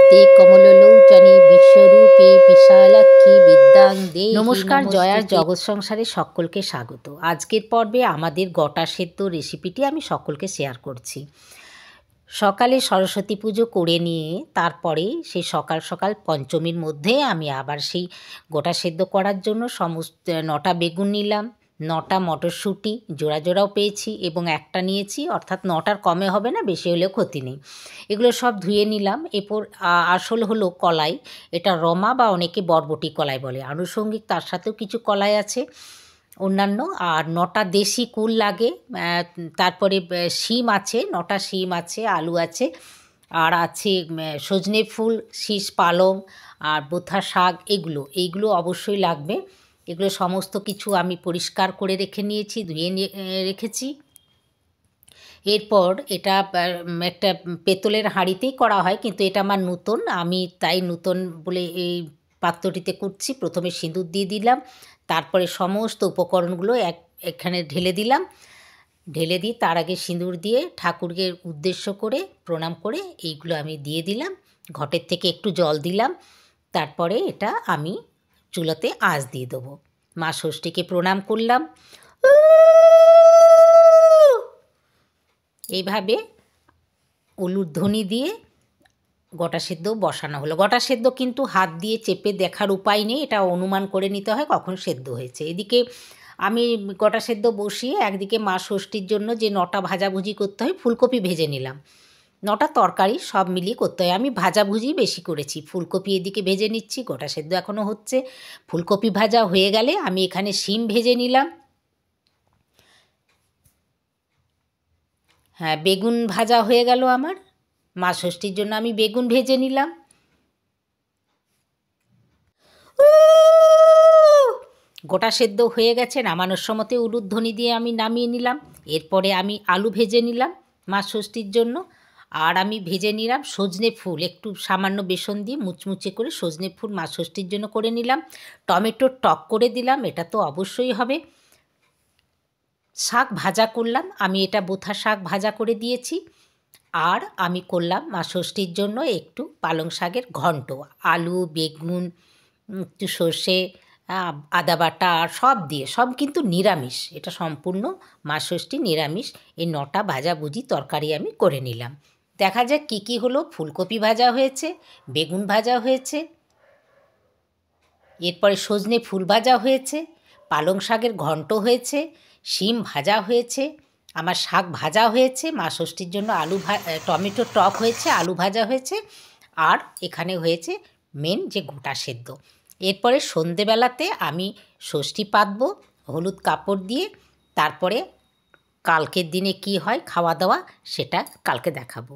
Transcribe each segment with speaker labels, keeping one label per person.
Speaker 1: নমস্তে কমললোচনে বিশ্বরূপে বিশালাক্ষী বিদ্যাং দেহি নমস্কার। জয়ার জগৎ সংসারে সকলকে স্বাগত। আজকের পর্বে আমাদের গোটা সেদ্ধ রেসিপিটি আমি সকলকে শেয়ার করছি। সকালে সরস্বতী পুজো করে নিয়ে তারপরে সেই সকাল সকাল পঞ্চমীর মধ্যে আমি আবার সেই গোটা সেদ্ধ করার জন্য সমস্ত 9টা বেগুন নিলাম, 9টা মটরশুঁটি জোড়া জোড়াও পেয়েছি এবং একটা নিয়েছি, অর্থাৎ 9টার কমে হবে না, বেশি হলেও ক্ষতি নেই। এগুলো সব ধুয়ে নিলাম। এরপর আসল হলো কলাই, এটা রমা বা অনেকে বরবটি কলাই বলে, আনুষঙ্গিক তার সাথেও কিছু কলাই আছে অন্যান্য, আর 9টা দেশি কুল লাগে, তারপরে শিম আছে, 9টা শিম আছে, আলু আছে, আর আছে সজনে ফুল, শীষ পালং আর বোথা শাক, এইগুলো অবশ্যই লাগবে। এগুলো সমস্ত কিছু আমি পরিষ্কার করে রেখে নিয়েছি, ধুয়ে রেখেছি। এরপর এটা একটা পেতলের হাঁড়িতেই করা হয়, কিন্তু এটা আমার নূতন, আমি তাই নূতন বলে এই পাত্রটিতে করছি। প্রথমে সিঁদুর দিয়ে দিলাম, তারপরে সমস্ত উপকরণগুলো এখানে ঢেলে দিলাম। ঢেলে দিয়ে তার আগে সিঁদুর দিয়ে ঠাকুরকে উদ্দেশ্য করে প্রণাম করে এইগুলো আমি দিয়ে দিলাম। ঘটের থেকে একটু জল দিলাম। তারপরে এটা আমি চুলোতে আঁচ দিয়ে দেবো। মা ষষ্ঠীকে প্রণাম করলাম। এইভাবে উলুধ্বনি দিয়ে গোটা সেদ্ধ বসানো হলো। গোটা সেদ্ধ কিন্তু হাত দিয়ে চেপে দেখার উপায় নেই, এটা অনুমান করে নিতে হয় কখন সেদ্ধ হয়েছে। এদিকে আমি গোটা সেদ্ধ বসিয়ে একদিকে মা ষষ্ঠীর জন্য যে 9টা ভাজাভুজি করতে হয়, ফুলকপি ভেজে নিলাম। 9টা তরকারি সব মিলিয়ে করতে হয়, আমি ভাজাভুজি বেশি করেছি। ফুলকপি এদিকে ভেজে নিচ্ছি, গোটা সেদ্ধ এখনও হচ্ছে। ফুলকপি ভাজা হয়ে গেলে আমি এখানে শিম ভেজে নিলাম। হ্যাঁ, বেগুন ভাজা হয়ে গেল আমার। মা ষষ্ঠীর জন্য আমি বেগুন ভেজে নিলাম। গোটা সেদ্ধ হয়ে গেছে, নামানোর সময়তে উলুধ্বনি দিয়ে আমি নামিয়ে নিলাম। এরপরে আমি আলু ভেজে নিলাম মা ষষ্ঠীর জন্য। আর আমি ভেজে নিলাম সজনে ফুল, একটু সামান্য বেসন দিয়ে মুচমুচে করে সজনে ফুল মা ষষ্ঠীর জন্য করে নিলাম। টমেটোর টক করে দিলাম, এটা তো অবশ্যই হবে। শাক ভাজা করলাম, আমি এটা বোথা শাক ভাজা করে দিয়েছি। আর আমি করলাম মা ষষ্ঠীর জন্য একটু পালং শাকের ঘন্ট, আলু বেগুন একটু সর্ষে আদা বাটা আর সব দিয়ে, সব কিন্তু নিরামিষ, এটা সম্পূর্ণ মা ষষ্ঠী নিরামিষ। এই 9টা ভাজাভুজি তরকারি আমি করে নিলাম। দেখা যাক কী কী হলো। ফুলকপি ভাজা হয়েছে, বেগুন ভাজা হয়েছে, এরপরে সজনে ফুল ভাজা হয়েছে, পালং শাকের ঘন্ট হয়েছে, শিম ভাজা হয়েছে, আমার শাক ভাজা হয়েছে, মা ষষ্ঠীর জন্য টমেটো টক হয়েছে, আলু ভাজা হয়েছে, আর এখানে হয়েছে মেন যে গোটা সেদ্ধ। এরপরে সন্ধেবেলাতে আমি ষষ্ঠী পাতবো হলুদ কাপড় দিয়ে। তারপরে কালকের দিনে কি হয় খাওয়া দাওয়া, সেটা কালকে দেখাবো।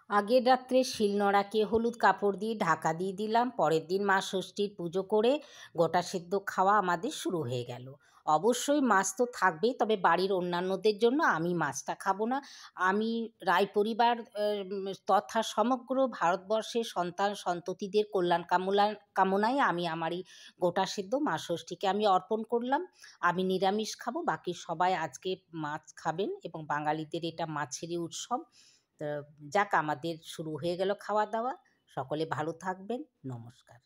Speaker 1: আগের রাত্রে শিলনোড়াকে হলুদ কাপড় দিয়ে ঢাকা দিয়ে দিলাম। পরের দিন মা ষষ্ঠীর পুজো করে গোটা সেদ্ধ খাওয়া আমাদের শুরু হয়ে গেল। অবশ্যই মাছ তো থাকবেই, তবে বাড়ির অন্যান্যদের জন্য আমি মাছটা খাবো না। আমি রায় পরিবার তথা সমগ্র ভারতবর্ষের সন্তান সন্ততিদের কল্যাণ কামনায় আমি আমার এই গোটা সেদ্ধ মা ষষ্ঠীকে আমি অর্পণ করলাম। আমি নিরামিষ খাবো, বাকি সবাই আজকে মাছ খাবেন এবং বাঙালিদের এটা মাছেরই উৎসব। তো যাক, আমাদের শুরু হয়ে গেল খাওয়া দাওয়া। সকলে ভালো থাকবেন। নমস্কার।